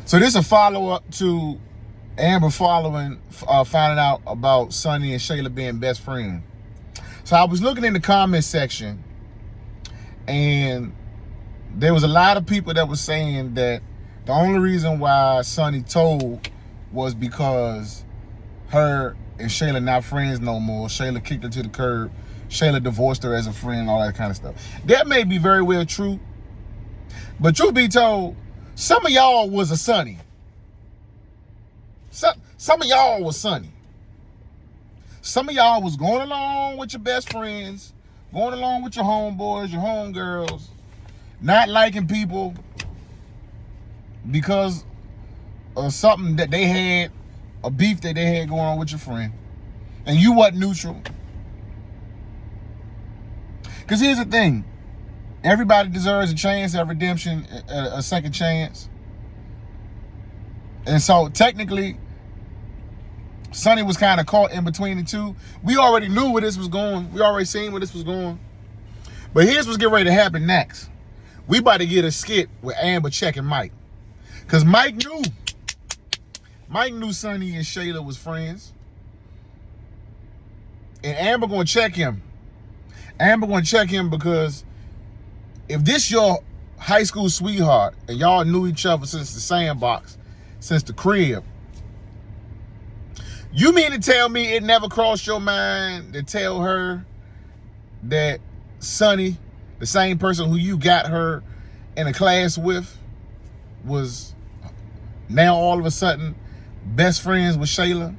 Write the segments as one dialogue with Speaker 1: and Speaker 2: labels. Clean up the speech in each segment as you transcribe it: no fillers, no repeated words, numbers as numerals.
Speaker 1: So this is a follow-up to Amber finding out about Sunny and Shayla being best friends. So I was looking in the comment section, and there was a lot of people that was saying that the only reason why Sunny told was because her and Shayla not friends no more. Shayla kicked her to the curb. Shayla divorced her as a friend, all that kind of stuff. That may be very well true, but truth be told, some of y'all was a Sunny. Some of y'all was Sunny. Some of y'all was going along with your best friends, going along with your homeboys, your homegirls, not liking people because of something that they had, a beef that they had going on with your friend, and you wasn't neutral. Because here's the thing, everybody deserves a chance at redemption, a second chance. And so technically, Sunny was kind of caught in between the two. We already knew where this was going. We already seen where this was going. But here's what's getting ready to happen next. We about to get a skit with Amber checking Mike. Because Mike knew Sunny and Shayla was friends. And Amber gonna check him. Amber gonna check him because if this your high school sweetheart and y'all knew each other since the sandbox, since the crib, you mean to tell me it never crossed your mind to tell her that Sunny, the same person who you got her in a class with, was now all of a sudden best friends with Shayla,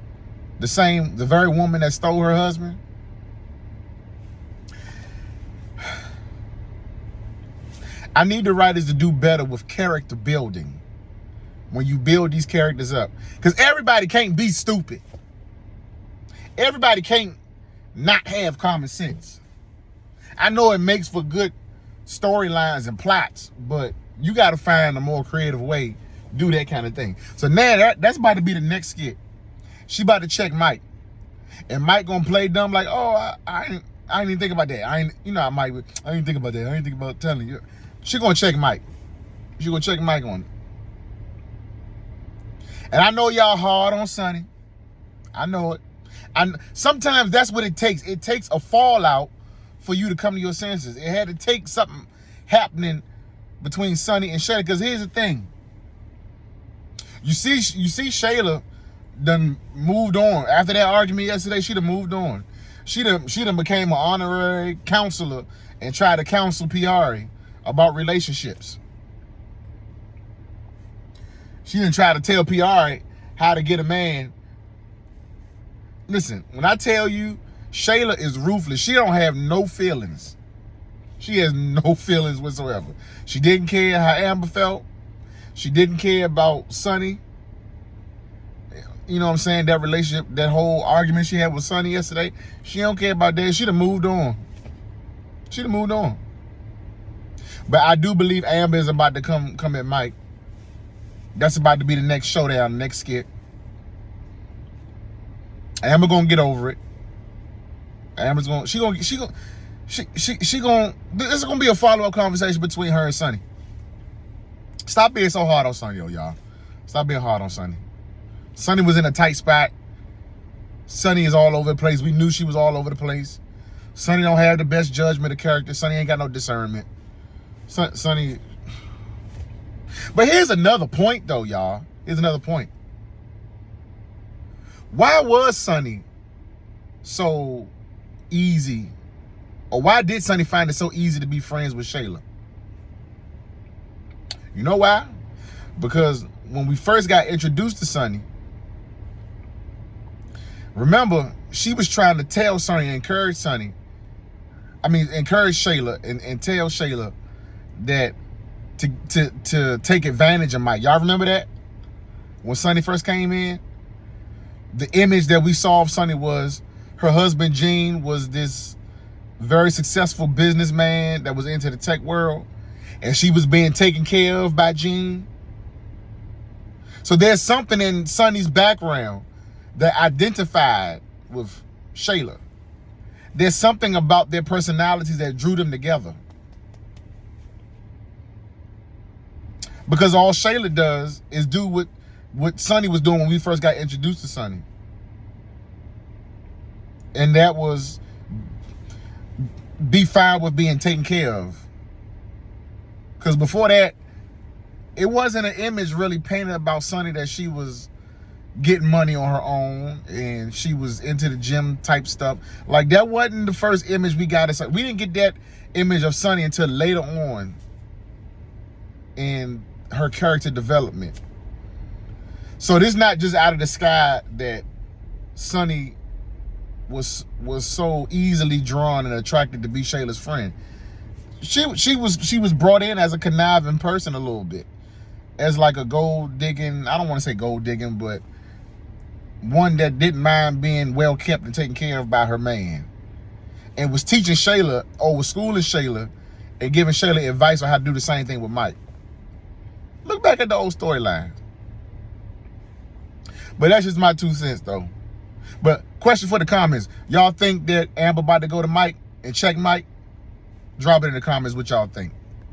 Speaker 1: the very woman that stole her husband? I need the writers to do better with character building when you build these characters up. Because everybody can't be stupid. Everybody can't not have common sense. I know it makes for good storylines and plots, but you got to find a more creative way to do that kind of thing. So now that's about to be the next skit. She about to check Mike. And Mike gonna play dumb like, oh, I didn't even think about that. I didn't think about that. I didn't think about telling you. She gonna check Mike. She gonna check Mike on it. And I know y'all hard on Sunny. I know it. Sometimes that's what it takes. It takes a fallout for you to come to your senses. It had to take something happening between Sunny and Shayla. Because here's the thing. You see Shayla done moved on. After that argument yesterday, she done moved on. She done became an honorary counselor and tried to counsel Piari about relationships. She done tried to tell Piari how to get a man. Listen, when I tell you Shayla is ruthless, she don't have no feelings. She has no feelings whatsoever. She didn't care how Amber felt. She didn't care about Sunny. You know what I'm saying? That relationship, that whole argument she had with Sunny yesterday, she don't care about that. She done moved on. She done moved on. But I do believe Amber is about to come at Mike. That's about to be the next showdown, the next skit. Amber gonna get over it. Amber's gonna, this is gonna be a follow-up conversation between her and Sunny. Stop being so hard on Sunny, y'all. Stop being hard on Sunny. Sunny was in a tight spot. Sunny is all over the place. We knew she was all over the place. Sunny don't have the best judgment of character. Sunny ain't got no discernment. Sunny. But here's another point, though, y'all. Here's another point. Why was Sunny so easy? Or why did Sunny find it so easy to be friends with Shayla? You know why? Because when we first got introduced to Sunny, remember, she was trying to tell Sunny, encourage Shayla and tell Shayla that to take advantage of Mike. Y'all remember that? When Sunny first came in, the image that we saw of Sunny was her husband, Gene, was this very successful businessman that was into the tech world, and she was being taken care of by Gene. So there's something in Sunny's background that identified with Shayla. There's something about their personalities that drew them together. Because all Shayla does is do what Sunny was doing when we first got introduced to Sunny. And that was be fine with being taken care of. Because before that, it wasn't an image really painted about Sunny that she was getting money on her own and she was into the gym type stuff. Like, that wasn't the first image we got. We didn't get that image of Sunny until later on in her character development. So this is not just out of the sky that Sunny was so easily drawn and attracted to be Shayla's friend. She was brought in as a conniving person a little bit, as like a gold digging, I don't want to say gold digging, but one that didn't mind being well kept and taken care of by her man, and was teaching Shayla, or was schooling Shayla and giving Shayla advice on how to do the same thing with Mike. Look back at the old storyline. But that's just my 2 cents though. But question for the comments. Y'all think that Amber about to go to Mike and check Mike? Drop it in the comments what y'all think.